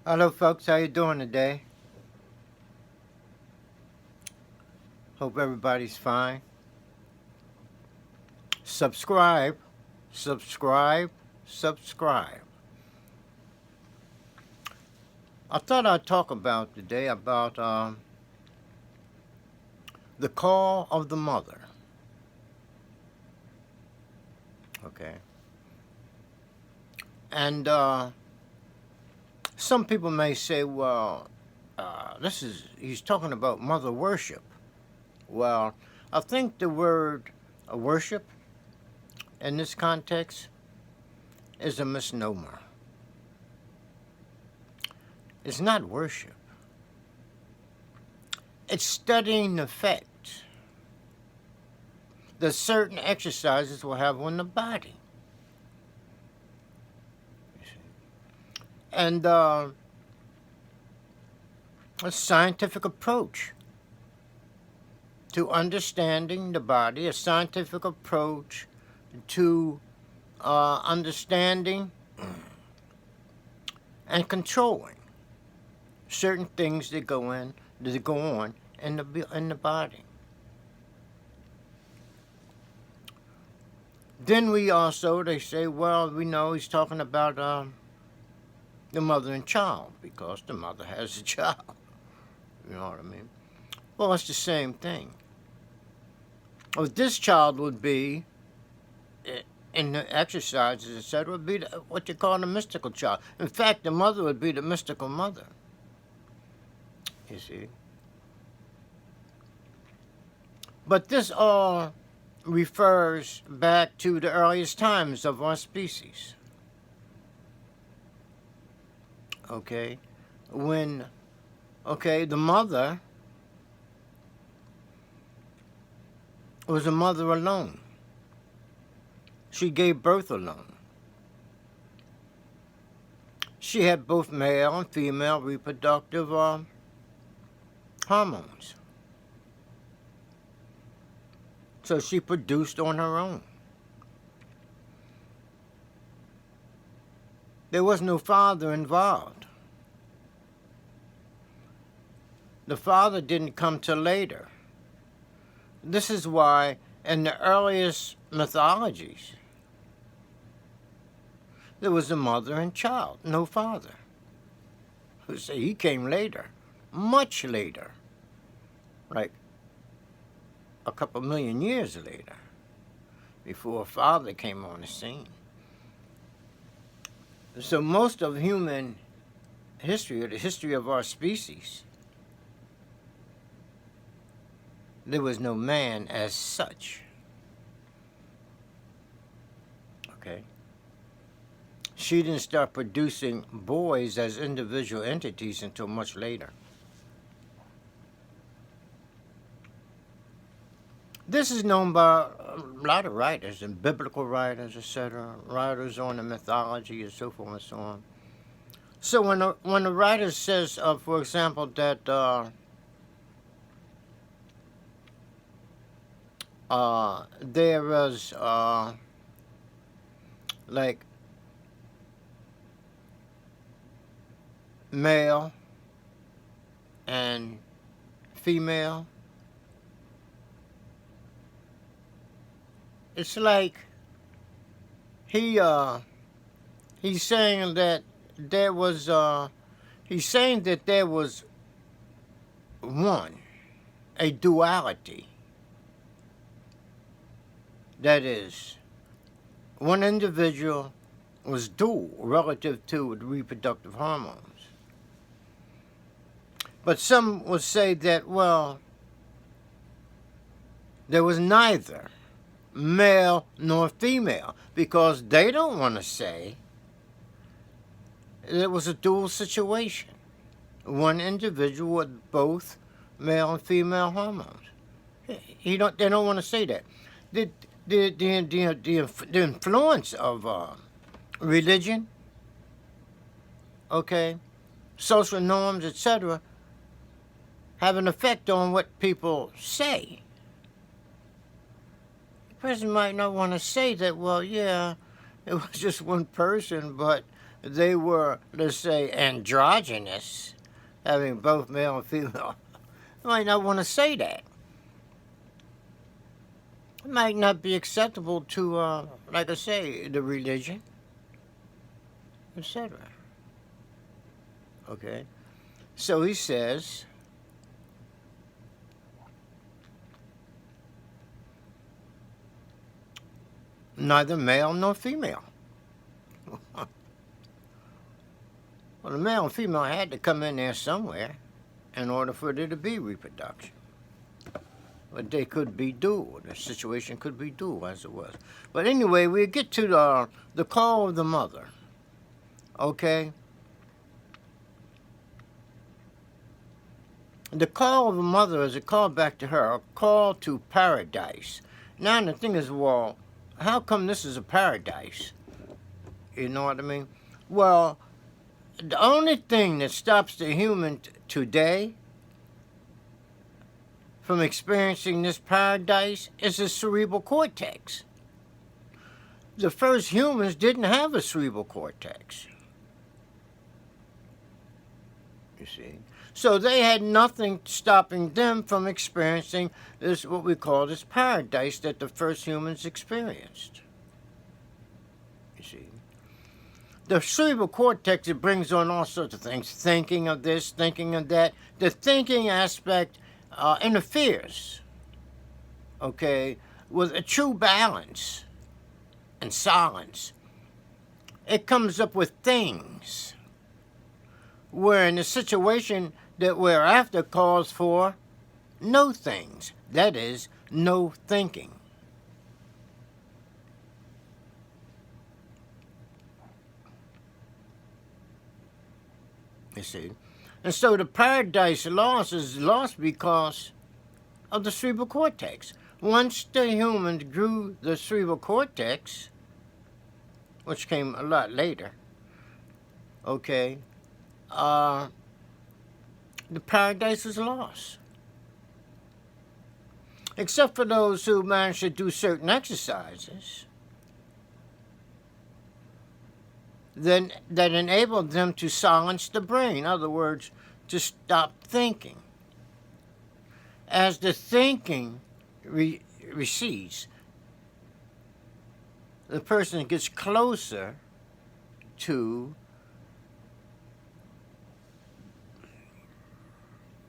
Hello, folks. How you doing today? Hope everybody's fine. Subscribe, subscribe, subscribe. I thought I'd talk about today about the call of the mother. Okay, and some people may say, "Well, he's talking about mother worship." Well, I think the word worship in this context is a misnomer. It's not worship. It's studying the effect that certain exercises will have on the body. And a scientific approach to understanding the body, a scientific approach to understanding and controlling certain things that go on in the body. Then they say, well, we know he's talking about the mother and child because the mother has a child. You know what I mean? Well, it's the same thing. Well, this child would be, in the exercises, etc., would be what you call the mystical child. In fact, the mother would be the mystical mother. You see? But this all refers back to the earliest times of our species. Okay? The mother was a mother alone. She gave birth alone. She had both male and female reproductive hormones. So she produced on her own. There was no father involved. The father didn't come till later. This is why in the earliest mythologies, there was a mother and child, no father. He came later, much later, like a couple million years later, before a father came on the scene. So most of human history, or the history of our species, there was no man as such. Okay? She didn't start producing boys as individual entities until much later. This is known by a lot of writers, and biblical writers, etc., writers on the mythology and so forth and so on. So when a writer says, for example, that there was like male and female, it's like he's saying that there was a duality. That is, one individual was dual relative to the reproductive hormones. But some would say that, well, there was neither male nor female, because they don't want to say it was a dual situation. One individual with both male and female hormones. They don't want to say that. The influence of religion, okay, social norms, etc., have an effect on what people say. The person might not want to say that, well, yeah, it was just one person, but they were, let's say, androgynous, having both male and female, you might not want to say that. It might not be acceptable to, like I say, the religion, etc. Okay? So he says, neither male nor female. Well, the male and female had to come in there somewhere in order for there to be reproduction. But they could be dual. The situation could be dual as it was. But anyway, we get to the call of the mother. Okay? The call of the mother is a call back to her, a call to paradise. Now the thing is, well, how come this is a paradise? You know what I mean? Well, the only thing that stops the human today from experiencing this paradise is the cerebral cortex. The first humans didn't have a cerebral cortex. You see? So they had nothing stopping them from experiencing this, what we call this paradise that the first humans experienced. You see? The cerebral cortex, it brings on all sorts of things, thinking of this, thinking of that. The thinking aspect interferes, okay, with a true balance and silence. It comes up with things, where in the situation that we're after calls for no things, that is, no thinking. You see? And so the paradise lost is lost because of the cerebral cortex. Once the humans grew the cerebral cortex, which came a lot later, okay, the paradise is lost. Except for those who manage to do certain exercises then that enable them to silence the brain. In other words, to stop thinking. As the thinking recedes, the person gets closer to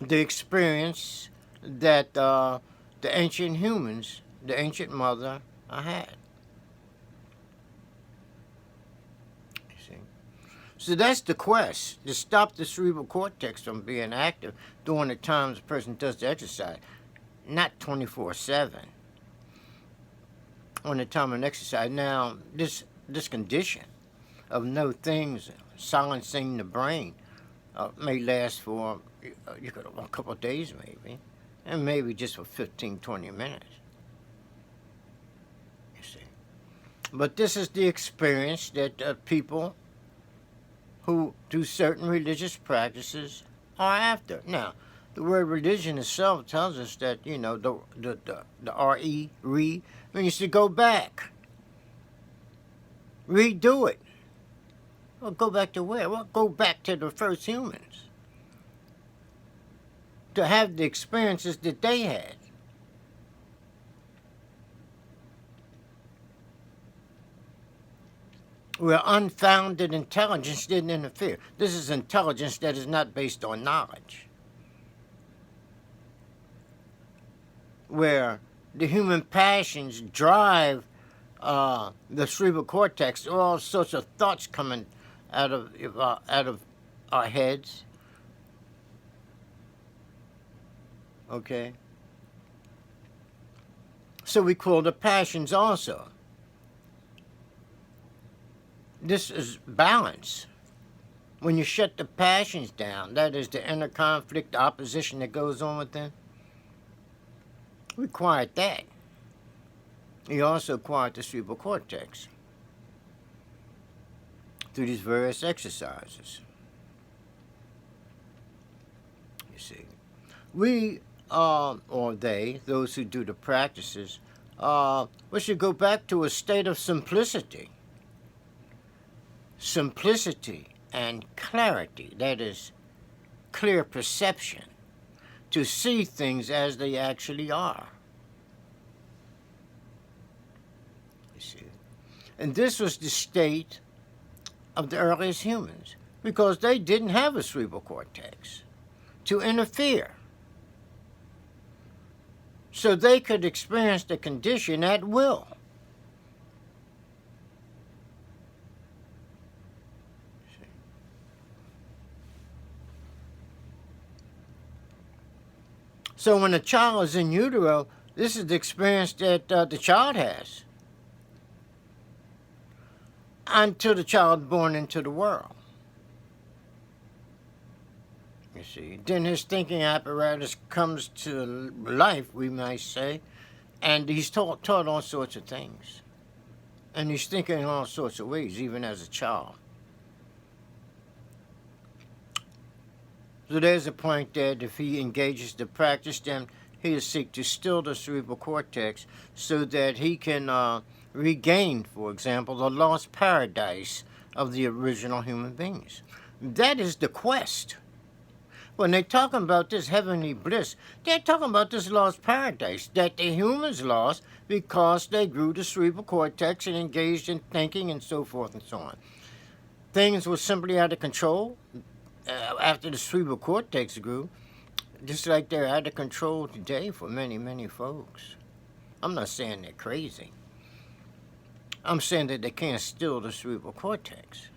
the experience that the ancient humans, the ancient mother, had. So that's the quest, to stop the cerebral cortex from being active during the times a person does the exercise, not 24/7. On the time of exercise. Now, this condition of no things, silencing the brain, may last for a couple of days maybe, and maybe just for 15, 20 minutes. You see. But this is the experience that people who do certain religious practices are after. Now, the word religion itself tells us that, you know, the R-E, means to go back. Redo it. Well, go back to where? Well, go back to the first humans. To have the experiences that they had. Where unfounded intelligence didn't interfere. This is intelligence that is not based on knowledge. Where the human passions drive the cerebral cortex, all sorts of thoughts coming out of our heads. Okay? So we call the passions also. This is balance. When you shut the passions down, that is the inner conflict, the opposition that goes on within, we quiet that. You also quiet the cerebral cortex through these various exercises. You see. We, or they, those who do the practices, we should go back to a state of simplicity. simplicity and clarity, that is, clear perception, to see things as they actually are. You see? And this was the state of the earliest humans, because they didn't have a cerebral cortex to interfere. So they could experience the condition at will. So when a child is in utero, this is the experience that the child has until the child is born into the world. You see, then his thinking apparatus comes to life, we might say, and he's taught all sorts of things. And he's thinking in all sorts of ways, even as a child. So there's a point that if he engages the practice, then he'll seek to still the cerebral cortex so that he can regain, for example, the lost paradise of the original human beings. That is the quest. When they're talking about this heavenly bliss, they're talking about this lost paradise that the humans lost because they grew the cerebral cortex and engaged in thinking and so forth and so on. Things were simply out of control after the cerebral cortex grew, just like they're out of control today for many, many folks. I'm not saying they're crazy. I'm saying that they can't still the cerebral cortex,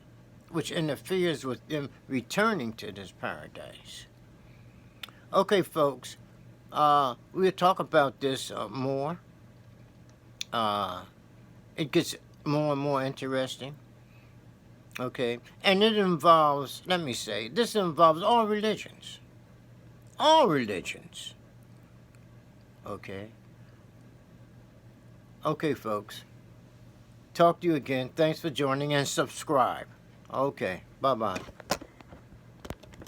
which interferes with them returning to this paradise. Okay, folks, we'll talk about this more. It gets more and more interesting. Okay, and it involves, let me say, this involves all religions. All religions. Okay. Okay, folks. Talk to you again. Thanks for joining and subscribe. Okay, bye-bye.